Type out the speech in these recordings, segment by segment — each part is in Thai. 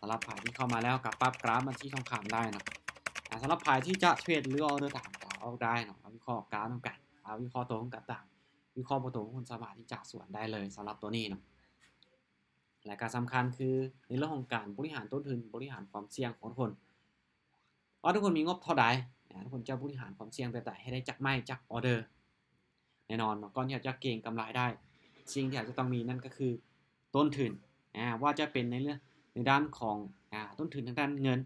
สำหรับขายที่เข้ามาแล้วกับปรับกราฟมันที่ทองคำได้เนาะสำหรับขายที่จะเทรดหรือออเดอร์ต่างๆเอาได้เนาะวิเคราะห์กราฟต่างๆวิเคราะห์ตัวของต่างๆวิเคราะห์ตัวของคุณสามารถที่จะส่วนได้เลยสำหรับตัวนี้เนาะและการสำคัญคือในเรื่องของการบริหารต้นทุนบริหารความเสี่ยงของทุกคนว่าทุกคนมีงบเท่าใดทุกคนจะบริหารความเสี่ยงแบบไหนให้ได้จากไม่จากออเดอร์แน่นอนก่อนที่จะเก่งกำไรได้สิ่งที่อาจจะต้องมีนั่นก็คือต้นทุนว่าจะเป็นในเรื่องในด้านของต้นทุนทางด้านเงิน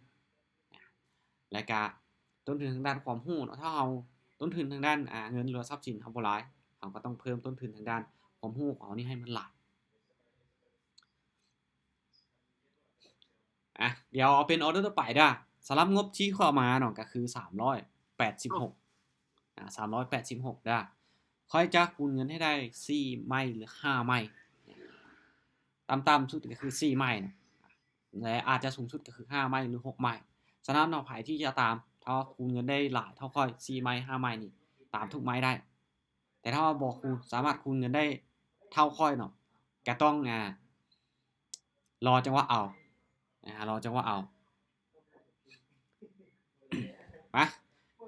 และก็ต้นทุนทางด้านความรู้ถ้าเราต้นทุนทางด้านเงินหรือทรัพย์สินเราบ่หลายเราก็ต้องเพิ่มต้นทุนทางด้านความรู้ของเรานี่ให้มันหลายเดี๋ยวเอาเป็นออเดอร์ต่อไปได้สำหรับงบที่เข้ามาเนาะก็คือ386 386ได้ค่อยจะคูณเงินให้ได้4ไม้หรือ5ไม้ต่ำๆสุดก็คือ4ไม้นะและอาจจะสูงสุดก็คือ5ไม้หรือ6ไม้ฉะนั้นเราไผที่จะตามถ้าคูณเงินได้หลายเท่าค่อย4ไม้5ไม้นี่ตามทุกไม้ได้แต่ถ้าว่าบ่คูณสามารถคูณเงินได้เท่าค่อยเนาะก็ต้องรอจังหวะเอารอจังหวะเอาไป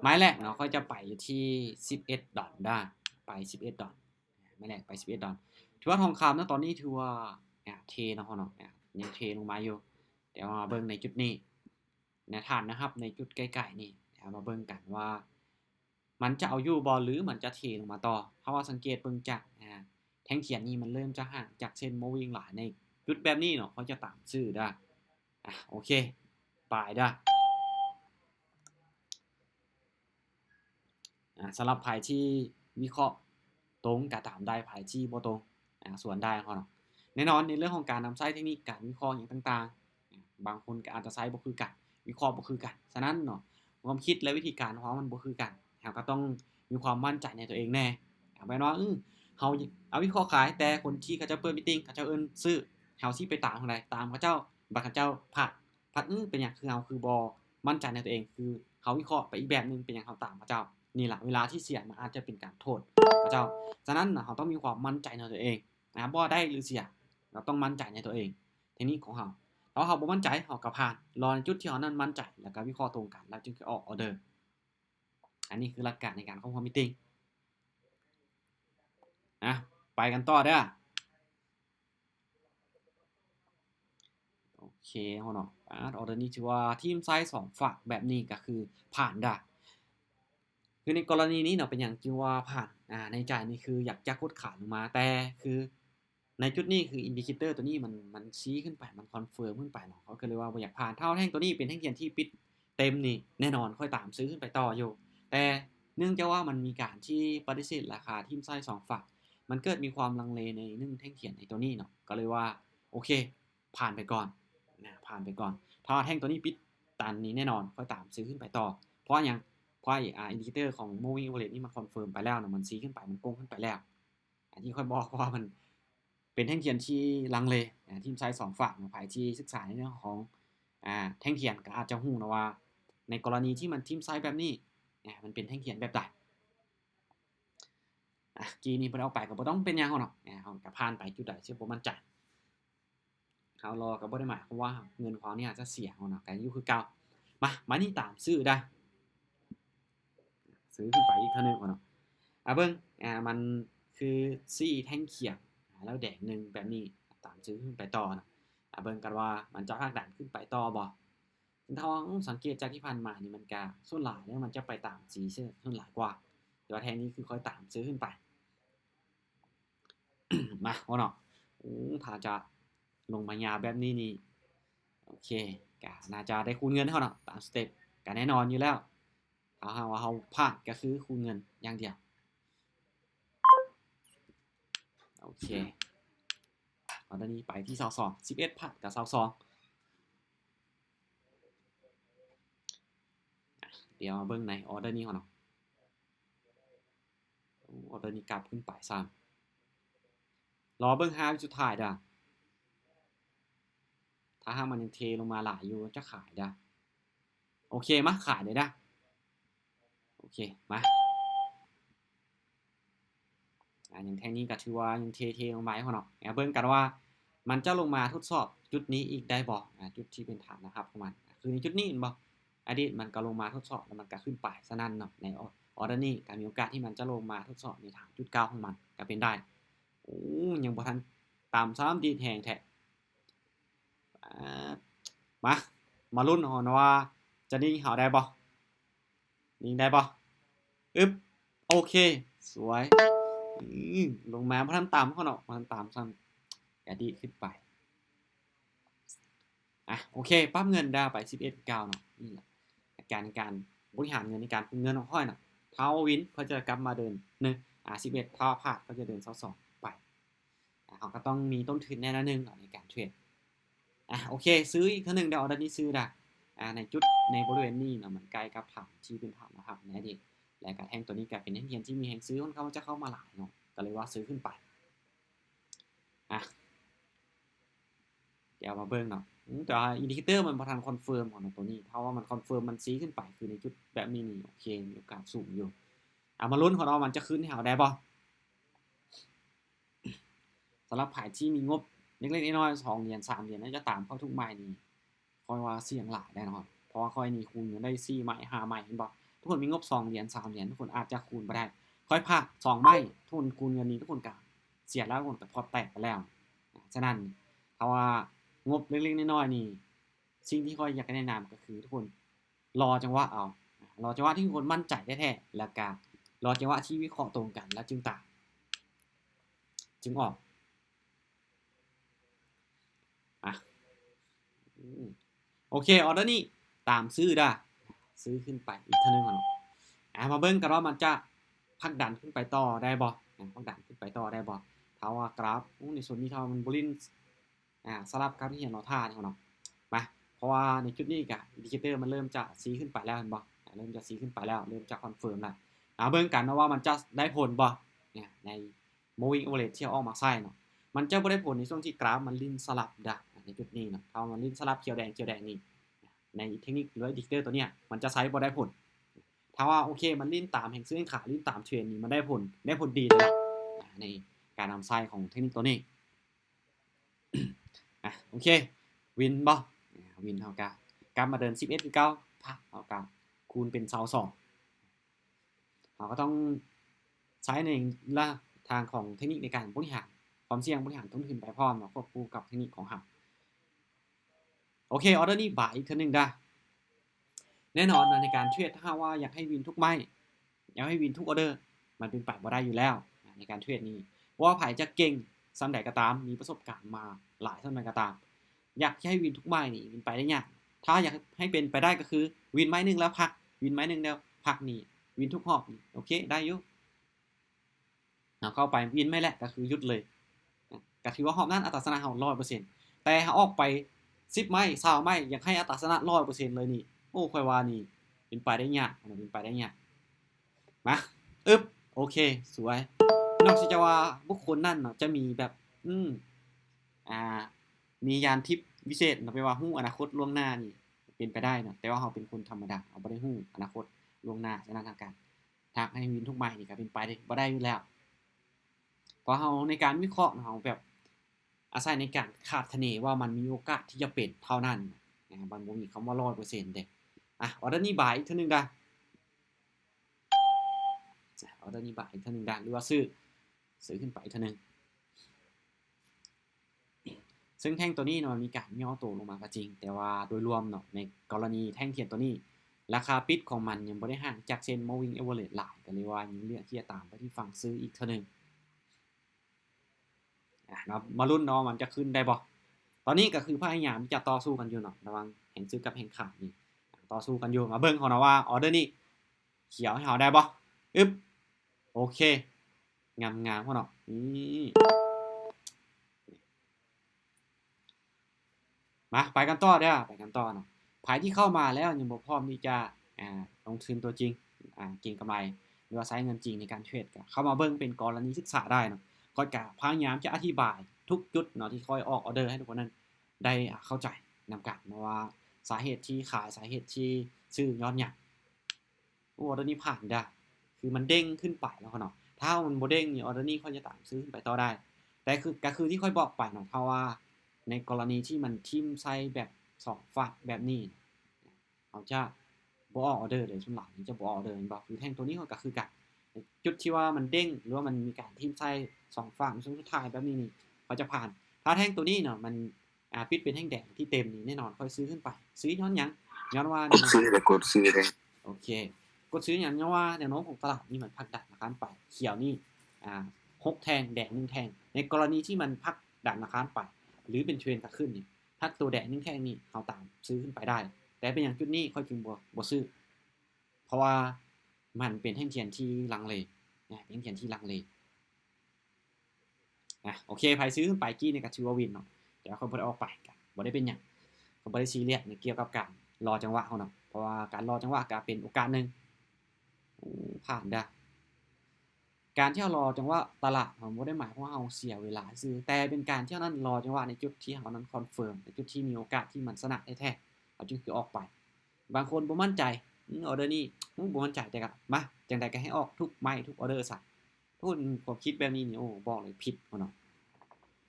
ไม้แรกเนาะค่อยจะไปที่11ดอลได้ไป11ดอลไม้แรกไป11ดอลถือว่าทองคำนะตอนนี้ถือว่าเทเนาะยังเทลงมาอยู่เดี๋ยวมาเบิ่งในจุดนี้ในฐานนะครับในจุดใกล้ๆนี่เดี๋ยวมาเบิ่งกันว่ามันจะเอาอยู่บอลหรือมันจะเทลงมาต่อเพราะว่าสังเกตเบิ่งจากแท่งเขียนนี่มันเริ่มจะห่างจากเส้นโมวิ่งหลายในจุดแบบนี้เนาะเขาจะตามซื้อได้โอเคปลายได้สำหรับไพ่ที่วิเคราะห์ตรงกับตามได้ไพ่ที่บ่ตรงส่วนได้เขาเนาะแน่นอนในเรื่องของการนำใช้เทคนิคการวิเคราะห์อย่างต่างๆบางคนก็อาจจะใช้บ่คือกันวิเคราะห์บ่คือกันฉะนั้นเนาะความคิดและวิธีการของเขามันบ่คือกันเราก็ต้องมีความมั่นใจในตัวเองแน่แปลว่าเขาเอาวิเคราะห์ขายแต่คนที่เขาจะเปิดมิ팅เขาจะเอิ้นซื้อเขาสิไปตามทางใดตามเขาเจ้าบัดเขาเจ้าผัดเป็นหยังคือเราคือบ่มั่นใจในตัวเองคือเขาวิเคราะห์ไปอีกแบบนึงเป็นหยังเขาตามเขาเจ้านี่แหละเวลาที่เสียมันอาจจะเป็นการโทษพระเจ้าฉะนั้นเราต้องมีความมั่นใจในตัวเองบ่ได้หรือเสียเราต้องมั่นใจในตัวเองเทคนิคของเราถ้าเราบ่มั่นใจเราก็ผ่านรอในจุดที่เรานั้นมั่นใจแล้วก็วิเคราะห์ตรงกันแล้วจึงจะออกออเดอร์อันนี้คือหลักการในการเข้าร่วมมีตติ้งไปกันต่อเด้อโอเคเอาเนาะออเดอร์นี้ถือว่าทีมไซส์2ฝั่งแบบนี้ก็คือผ่านได้คือในกรณีนี้เนาะเป็นอย่างที่ว่าผ่านในใจนี่คืออยากจะกดขาลงมาแต่คือในจุดนี้คืออินดิเคเตอร์ตัวนี้มันชี้ขึ้นไปมันคอนเฟิร์มขึ้นไปเนาะเขาก็เลยว่าอยากผ่านเท่าแท่งตัวนี้เป็นแท่งเทียนที่ปิดเต็มนี่แน่นอนค่อยตามซื้อขึ้นไปต่ออยู่แต่เนื่องจากว่ามันมีการที่ปฏิเสธราคาทีมไซส์2ฝั่งมันเกิดมีความลังเลใน1แท่งเทียนในตัวนี้เนาะก็เลยว่าโอเคผ่านไปก่อนผ่านไปก่อนถ้าแท่งตัวนี้ปิดตันนี้แน่นอนค่อยตามซื้อขึ้นไปต่อเพราะอย่างเพราะอินดิเคเตอร์ของ moving average นี่มันคอนเฟิร์มไปแล้วนะมันชี้ขึ้นไปมันโกงขึ้นไปแล้วอันที่ค่อยบอกว่ามันเป็นแท่งเทียนที่ลังเลทีมไซส์2ฝั่งภายที่ศึกษาในเรื่องของแท่งเทียนก็อาจจะหูนะว่าในกรณีที่มันทีมไซส์แบบนี้มันเป็นแท่งเทียนแบบใดกีนี้บ่ได้เอาไปก็บ่ต้องเป็นหยังเนาะเขาก็ผ่านไปจุดใดที่บ่มั่นใจเขารอก็บ่ได้หมายความว่าเงินของเนี่ยจะเสียเนาะก็อยู่คือเก่ามานี่ตามซื้อได้ซื้อขึ้นไปอีกเท่านึงเนาะเบิ่งมันคือ4แท่งเขียวแล้วแดงหนึ่งแบบนี้ตามซื้อขึ้นไปต่อนะเบิ่งกันว่ามันจะผลักดันขึ้นไปต่อบ่ถ้าสังเกตจากที่ผ่านมานี่มันก็ส่วนหลายแล้วมันจะไปตามสีส่วนหลายกว่าแต่ว่าแท่งนี้คือค่อยตามซื้อขึ้นไปมาเนาะถ้าจะลงมายาวแบบนี้นี่โอเคก็น่าจะได้คูณเงินเท่าเนาะตามสเต็ปก็แน่นอนอยู่แล้วถ้าว่าเราพลาดก็คือคูณเงินอย่างเดียวโอเคตอนนี้ไปที่22 11พัดกับ22เดี๋ยวเบิ่งในออเดอร์นี้ก่อนเนาะออเดอร์นี้กลับขึ้นไป3รอเบิ่ง5วิสุดท้ายเด้อถ้าหากมันยังเทลงมาหลายอยู่จะขายได้โอเคมาขายเลยได้โอเคมาอย่างแท่งนี้ก็ถือว่ายังเทลงมาให้เขาเนาะเบิ่งกันว่า มันจะลงมาทดสอบจุดนี้อีกได้บ่จุดที่เป็นฐานนะครับของมันคือในจุดนี้เห็นบ่อดีตมันก็ลงมาทดสอบแล้วมันก็ขึ้นไปฉะนั้นเนาะในออเดอร์นี้ก็มีโอกาสที่มันจะลงมาทดสอบในฐานจุดเก้าของมันก็เป็นได้โอ้ยังบ่ทันตามซ้ำดีแหงแท้มาลุ้นเอาว่าจะนิ่งเขาได้บ่นิ่งได้บ่อึ๊บโอเคสวยลงมาบ่ทันตามเขาเนาะบ่ทันตามซ้ำก็ดีขึ้นไปโอเคปั๊บเงินได้ไป11.9เนาะนี่แหละการบริหารเงินในการเงินของค่อยเนาะเท้าวินเขาจะกลับมาเดิน11เท้าพลาดเขาจะเดิน22ไปเขาก็ต้องมีต้นทุนแน่นอนนึงในการเทรดโอเคซื้ออีกทีนึงเดี๋ยวออเดอร์นี้ซื้อได้ในจุดในบริเวณนี้เนาะมันใกล้กับฐานที่เป็นฐานนะครับในอดีตและการแท่งตัวนี้ก็เป็นแท่งที่มีแห่งซื้อเขาจะเข้ามาหลายเนาะก็เลยว่าซื้อขึ้นไปเดี๋ยวมาเบิ่งเนาะแต่อินดิเคเตอร์มันบ่ทันคอนเฟิร์มของตัวนี้เพราะว่ามันคอนเฟิร์มมันซีขึ้นไปคือในจุดแบบนี้นี่โอเคมีโอกาสสูงอยู่มาลุ้นของเรามันจะขึ้นให้เฮาได้บ่สำหรับผายที่มีงบเล็กๆน้อยๆ2เหรียญ3เหรียญน่าจะตามเข้าทุกไม้นี่ค่อยว่าเสี่ยงหลายได้เนาะเพราะว่าค่อยนี่คูณได้4ไม้5ไม้เห็นบ่ทุกคนมีงบ2เหรียญ3เหรียญทุกคนอาจจะคูณบ่ได้ค่อยพลาด2ไม้ทุกคนคูณเงินนี้ทุกคนก็เสียแล้วทุกคนก็พอแตกไปแล้วฉะนั้นเพราะว่างบเล็กๆน้อยๆนี่สิ่งที่ค่อยอยากแนะนำก็คือทุกคนรอจังหวะเอารอจังหวะที่ทุกคนมั่นใจแท้ๆแล้วก็รอจังหวะที่วิเคราะห์ตรงกันแล้วจึงออกโอเคออเดอร์นี้ตามซื้อได้ซื้อขึ้นไปอีกเท่านึงก่อนมาเบิ่งกันว่ามันจะพักดันขึ้นไปต่อได้บ่พักดันขึ้นไปต่อได้บ่ถ้าว่ากราฟในส่วนนี้ถ้ามันบ่ลิ้นสลับกับที่เห็นเราท่าเนาะมาเพราะว่าในจุดนี้ก็อินดิเคเตอร์มันเริ่มจะซีขึ้นไปแล้วเห็นบ่เริ่มจะซีขึ้นไปแล้วเริ่มจะคอนเฟิร์มแล้วเบิ่งกันว่ามันจะได้ผลบ่เนี่ยใน moving average ที่ออกมาใส่เนาะมันจะบ่ได้ผลในช่วงที่กราฟมันลิ้นสลับดะในจุดนี้เนาะถ้ามันลิ้นสลับเขียวแดงนี่ในเทคนิคหรืออินดิเคเตอร์ตัวเนี้ยมันจะใช้บ่ได้ผลถ้าว่าโอเคมันลิ้นตามแห่งซื้อแห่งขายลิ้นตามเทรนนี่มันได้ผลดีเลยในการนำไส้ของเทคนิคตัวนี้โอเควินบ่วินเฮากะกลับมาเดิน11คือเก่าพักเฮากะคูณเป็น22เฮาก็ต้องใช้ในละทางของเทคนิคในการบริหารความเสี่ยงบริหารต้นทุนไปพร้อมเนาะควบคู่กับเทคนิคของเฮาโอเคออเดอร์นี้บ่ายอีกเทื่อนึงได้แน่นอนในการเทรดถ้าว่าอยากให้วินทุกไม้อยากให้วินทุกออเดอร์มันเป็นไปบ่ได้อยู่แล้วในการเทรดนี้เพราะว่าไผจะเก่งซ้ำใดก็ตามมีประสบการณ์มาหลายซ้ำใดก็ตามอยากให้วินทุกไม้นี่วินไปได้ยากถ้าอยากให้เป็นไปได้ก็คือวินไม้นึงแล้วพักวินไม้นึงแล้วพักนี่วินทุกรอบนี่โอเคได้อยู่เข้าไปวินไม่แหละก็คือหยุดเลยก็ถือว่าหอบนั้นอัตราชนะเฮา 100% แต่เฮาออกไป10ไม้20ไม้อยากให้อัตราชนะ 100% เลยนี่โอ้ค่อยว่านี่เป็นไปได้ยากเป็นไปได้ยากมาอึ๊บโอเคสวยนอกจากว่าบุคคลนั่นเนาะจะมีแบบมียานทิพย์วิเศษเนาะไปว่าฮู้อนาคตล่วงหน้านี่เป็นไปได้เนาะแต่ว่าเฮาเป็นคนธรรมดาเฮาบ่ได้ฮู้อนาคตล่วงหน้าฉะนั้นทางการทางให้วินทุกไม้นี่ก็เป็นไปได้บ่ได้อยู่แล้วเพราะเฮาในการวิเคราะห์เฮาแบบอาศัยในการคาดคะเนว่ามันมีโอกาสที่จะเป็นเท่านั้นมันบ่มีคำว่า 100% เด้ออเดอร์นี้บ่ายอีกเทื่อนึงได้ออเดอร์นี้บ่ายอีกเทื่อนึงได้หรือว่าซื้อขึ้นไปอีกเทื่อนึงซึ่งแท่งตัวนี้เนาะมีการย่อตัวลงมาก็จริงแต่ว่าโดยรวมเนาะในกรณีแท่งเทียนตัวนี้ราคาปิดของมันยังบ่ได้ห่างจากเส้น moving average หลายก็เลยว่ายังเลือกที่จะตามไปที่ฝั่งซื้ออีกเทื่อนึงเนาะมาลุ้นเนาะมันจะขึ้นได้บ่ตอนนี้ก็คือพยายามที่จะต่อสู้กันอยู่เนาะระหว่างแห่งซื้อกับแห่งขายนี่ต่อสู้กันอยู่มาเบิ่งเฮานะว่าออเดอร์นี้เขียวให้เฮาได้บ่อึ๊บโอเคงามๆพ่อเนาะนี่มาไปกันต่อเด้อไปกันต่อเนาะไผที่เข้ามาแล้วยังบ่พร้อมที่จะลงทุนตัวจริงเก็งกำไรหรือว่าใช้เงินจริงในการเทรดก็เข้ามาเบิ่งเป็นกรณีศึกษาได้เนาะค่อยก็พยายามจะอธิบายทุกจุดเนาะที่ค่อยออกออเดอร์ให้ทุกคนนั้นได้เข้าใจนำกันนะว่าสาเหตุที่ขายสาเหตุที่ซื้อย้อนหยังออเดอร์นี้ผ่านได้คือมันเด้งขึ้นไปแล้วเนาะถ้ามันบ่เด้งนี่ออเดอร์นี้ค่อยจะตามซื้อขึ้นไปต่อได้แต่ก็คือที่ค่อยบอกไปเนาะเพราะว่า ในกรณีที่มันทิ่มใส่แบบ2ฝากแบบนี้เขาจะบ่ออกออเดอร์เลยส่วนหลายจะบ่ออกออเดอร์บ่คือแท่งตัวนี้ก็คือกันจุดที่ว่ามันเด้งหรือว่ามันมีการทิ่มใส่2ฝั่งสุดท้ายแบบนี้นี่เขาจะผ่านถ้าแท่งตัวนี้เนาะมันปิดเป็นแท่งแดงที่เต็มนี่แน่นอนค่อยซื้อขึ้นไปซื้อย้อนหยังย้อนว่าก ดซื้อแต่กดซื้อเลย โอเคกดซื้อย้อนว่าแนวโน้มของตลาดนี่มันพักดันราคาไปเขียวนี่6แทงแดง1แทงในกรณีที่มันพักดันราคาไปหรือเป็นเทรนด์ขึ้นนี่ถ้าตัวแดง1แทงนี่เอาตามซื้อขึ้นไปได้แต่เป็นอย่างจุดนี้ค่อยจึงบ่ซื้อเพราะว่ามันเป็นแท่งเทียนที่ลังเลนะเป็นแท่งเทียนที่ลังเลโอเคไผซื้อขึ้นไปกี้นี่ก็ถือว่าวินเนาะเดี๋ยวเขาบ่ได้ออกไปกันบ่ได้เป็นหยังเขาบ่ได้ซีเรียสในเกี่ยวกับการรอจังหวะเฮาเนาะเพราะว่าการรอจังหวะก็เป็นโอกาสนึงผ่านได้การที่เรารอจังหวะตลาดมันบ่ได้หมายความว่าเราเสียเวลาซื้อแต่เป็นการที่เรานั้นรอจังหวะในจุดที่เรานั้นคอนเฟิร์มในจุดที่มีโอกาสที่มันชนะแท้ๆเราจึงคือออกไปบางคนบ่มั่นใจออเดอร์นี้บ่มั่นใจแต่ก็มาจังได๋ก็ให้ออกทุกไม้ทุกออเดอร์ซะทุกคนความคิดแบบนี้นี่โอ้บอกเลยผิดเนาะ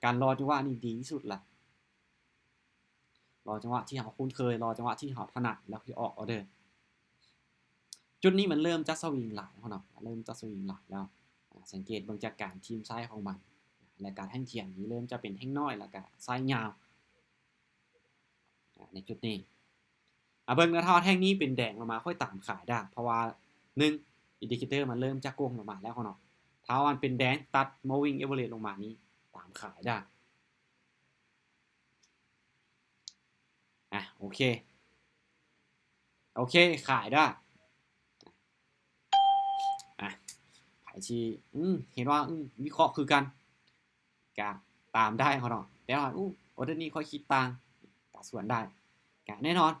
การรอจังหวะนี่ดีที่สุดละรอจังหวะที่เราคุ้นเคยรอจังหวะที่เราถนัดแล้วคือออกออเดอร์จุดนี้มันเริ่มจะสวิงหลายเนาะเริ่มจะสวิงหลายแล้วสังเกตเบิ่งจากการทีมไซส์ของมันและการแท่งเทียนนี้เริ่มจะเป็นแท่งน้อยแล้วก็ไซส์ยาวในจุดนี้เบิ่งกระทอแท่งนี้เป็นแดงลงมาค่อยตามขายได้เพราะว่า1อินดิเคเตอร์มันเริ่มจะโกงลงมาแล้วเนาะถ้ามันเป็นแดงตัด moving average ลงมานี้ตามขายได้โอเคขายได้ไผที่เห็นว่าวิเคราะห์คือกันก็ตามได้เนาะแต่ว่าออเดอร์นี้ค่อยคิดต่างก็ส่วนได้ก็แน่นอน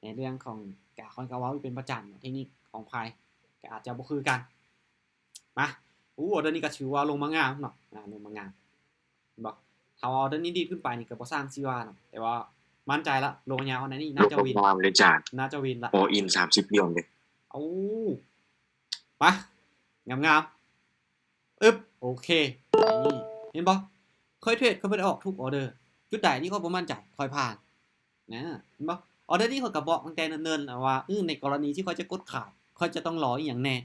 ในเรื่องของก็ค่อยก็เว้าอยู่เป็นประจำเทคนิคของไผก็อาจจะบ่คือกันมาออเดอร์นี้ก็ถือว่าลงมางามเนาะลงมางามบ่ถ้าออเดอร์นี้ดีขึ้นไปนี่ก็บ่สร้างสิว่าเนาะแต่ว่ามั่นใจแล้วลงยาวอันนี้น่าจะวินเลยจ้ะน่าจะวินละ all in 30 เดือนเลยมางามโอเคนี่เห็นบ่ค่อยเทรดเขาบ่ได้ออกทุกออเดอร์จุดใดที่เขาบ่มั่นใจค่อยผ่านนะเห็นบ่ออเดอร์นี้เขาก็บอกตั้งแต่เนิ่นๆแล้วว่าในกรณีที่เขาจะกดขายเขาจะต้องรออีหยังแน่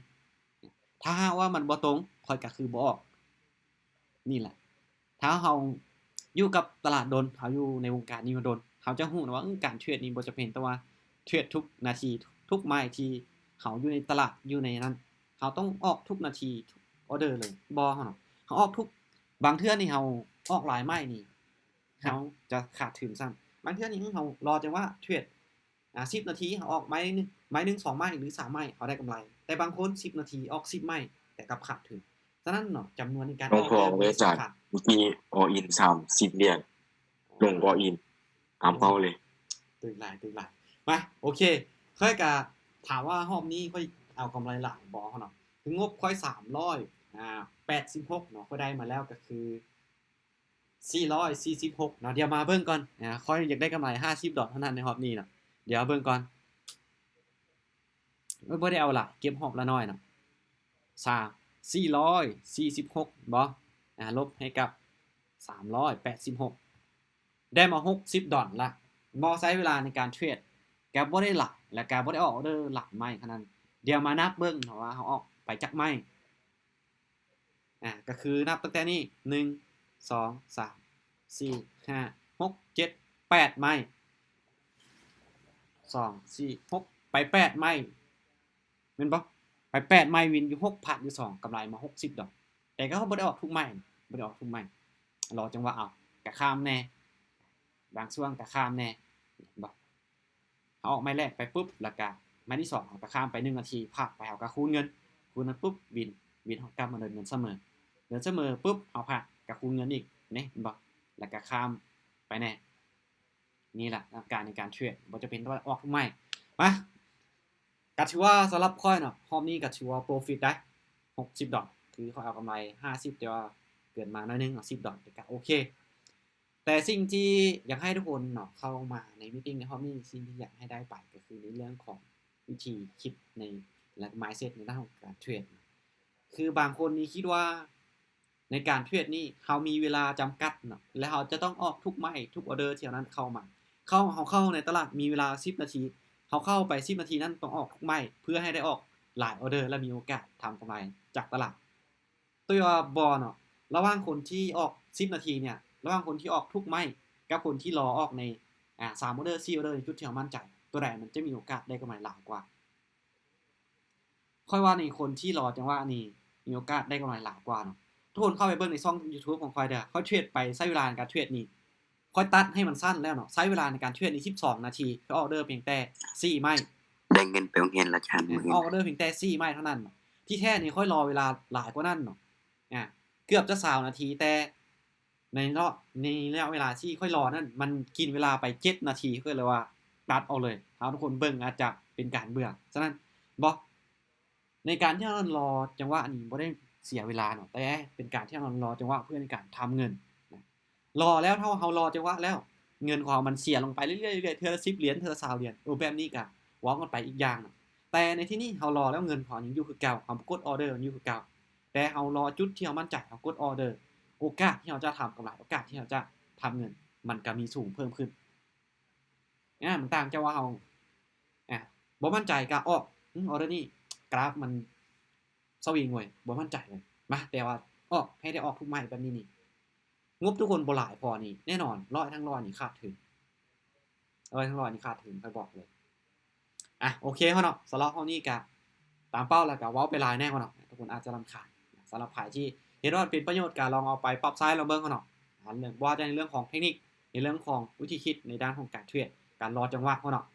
ถ้าหากว่ามันบ่ตรงค่อยก็คือบ่ออกนี่แหละถ้าเฮาอยู่กับตลาดดนเฮาอยู่ในวงการนี้มาดนเฮาจะรู้นะว่าการเทรดนี่บ่จำเป็นต้องว่าเทรดทุกนาทีทุกไม้ที่เฮาอยู่ในตลาดอยู่ในนั้นเฮาต้องออกทุกนาทีทุกออเดอร์เลยบ่เฮาเนาะเฮาออกทุกบางเทื่อนี่เฮาออกหลายไม้นี่เฮาจะขาดทุนซ้ำบางเทื่อนี่เฮารอจังว่าเทรด10นาทีเฮาออกไม้นึง2ไม้หรือ3ไม้เฮาได้กำไรแต่บางคน10นาทีออก10ไม้แต่กลับขาดทุนฉะนั้นเนาะจำนวนในการออกเลยจ้ะเมื่อกี้ all in 30 เดือนลง all in ตามเป้าเลยตื่นหลายมาโอเคค่อยก็ถามว่ารอบนี้ค่อยเอากำไรหลายบ่เนาะคืองบค่อย386เนาะค่อยได้มาแล้วก็คือ446เนาะเดี๋ยวมาเบิ่งก่อนค่อยอยากได้กำไร$50เท่านั้นในรอบนี้เนาะเดี๋ยวเบิ่งก่อนบ่ได้เอาล่ะเก็บรอบละน้อยเนาะ446บ่ลบให้กับ386ได้มา$60ละบ่ใช้เวลาในการเทรดก็บ่ได้หลายแล้วก็บ่ได้ออกออเดอร์หลายไม้ขนาดนั้นเดี๋ยวมานับเบิ่งว่าเฮาออกไปจักไม้ก็คือนับตั้งแต่นี้1 2 3 4 5 6 7 8ไม้2 4 6ไป8ไม้แม่นบ่ไป8ไม้วินอยู่6,000อยู่2กำไรมา$60แต่ก็บ่ได้ออกทุกไม้บ่ได้ออกทุกไม้รอจังหวะเอาก็ข้ามแน่บางช่วงก็ข้ามแน่บ่เอาออกไม้แรกไปปุ๊บแล้วก็ไม้ที่2เอาก็ข้ามไป1นาทีพักไปเอาก็คูณเงินคูณนั้นปุ๊บวินเฮากลับมาเดินเงินเสมอปุ๊บเอาพักก็คูณเงินอีกนี่เห็นบ่แล้วก็ข้ามไปแน่นี่แหละหลักการในการเทรดบ่จะเป็นว่าออกทุกไม้มาก็ถือว่าสำหรับข้อยเนาะรอบนี้ก็ถือว่า profit ได้$60คือข้อยเอากำไร50แต่ว่าเกินมาหน่อยนึงเอา$10แต่ก็โอเคแต่สิ่งที่อยากให้ทุกคนเนาะเข้ามาในมีตติงในรอบนี้สิ่งที่อยากให้ได้ไปก็คือในเรื่องของวิธีคิดในและ mindset ในด้านของการเทรดคือบางคนนี่คิดว่าใน ในการเทรดนี่เฮามีเวลาจำกัดเนาะและเฮาจะต้องออกทุกไม้ทุกออเดอร์ที่นั้นเข้ามาเฮาเข้าในตลาดมีเวลา10นาทีเฮาเข้าไป10นาทีนั้นต้องออกทุกไม้เพื่อให้ได้ออกหลายออเดอร์และมีโอกาสทำกำไรจากตลาดตัวบ่เนาะระหว่างคนที่ออก10นาทีเนี่ยระหว่างคนที่ออกทุกไม้กับคนที่รอออกใน3ออเดอร์4ออเดอร์ในจุดที่เฮามั่นใจตัวใดมันจะมีโอกาสได้กำไรหลายกว่าค่อยว่าในคนที่รอจังว่านี่มีโอกาสได้กำไรหลายกว่าเนาะทุกคนเข้าไปเบิ่งในช่อง YouTube ของค่อยเด้อเขาเทรดไปใช้เวลาในการเทรดนี่ค่อยตัดให้มันสั้นแล้วเนาะใช้เวลาในการเทรดนี่12นาทีเพื่อออเดอร์เพียงแต่4ไม้ได้เงินไปโรงเรียนละชานมื้อ ออเดอร์เพียงแต่4ไม้เท่านั้นที่แท้นี่ค่อยรอเวลาหลายกว่านั้นเนาะเกือบจะ20นาทีแต่ในระยะเวลาที่ค่อยรอนั้นมันกินเวลาไป7นาทีก็เลยว่าตัดเอาเลยถ้าทุกคนเบิ่งอาจจะเป็นการเบื่อฉะนั้นบ่ในการที่เรารอจังหวะนี้บ่ได้เสียเวลาเนาะแต่เป็นการที่เรารอจังหวะเพื่อในการทำเงินรอแล้วเท่าเฮารอจังหวะแล้วเงินของมันเสียลงไปเรื่อยๆเทื่อละ10เหรียญเทื่อละ20เหรียญแบบนี้ก็ว้ากันไปอีกอย่างนะแต่ในที่นี้เฮารอแล้วเงินของยังอยู่คือเก่าเฮากดออเดอร์มันอยู่คือเก่าแต่เฮารอจุดที่เฮามั่นใจเฮากดออเดอร์โอกาสที่เฮาจะทำกำไรโอกาสที่เฮาจะทำเงินมันก็มีสูงเพิ่มขึ้นมันต่างจากว่าเฮาบ่มั่นใจก็ออกออเดอร์นี้กราฟมันสวิงเว้ยบ่มั่นใจเลยมาแต่ว่าออกให้ได้ออกทุกไม้แบบนี้นี่งบทุกคนบ่หลายพอนี่แน่นอน100ทั้ง100นี่ขาดทุน100ทั้ง100นี่ขาดทุนค่อยบอกเลยโอเคเฮาเนาะสำหรับเฮานี่ก็ตามเป้าแล้วก็เว้าไปหลายแน่เนาะทุกคนอาจจะรำคาญสำหรับใครที่เห็นว่าเป็นประโยชน์ก็ลองเอาไปปรับใช้ลองเบิ่งเฮาเนาะเรื่องว่าจะในเรื่องของเทคนิคในเรื่องของวิธีคิดในด้านของการเทรดการรอจังหวะเฮาเนาะ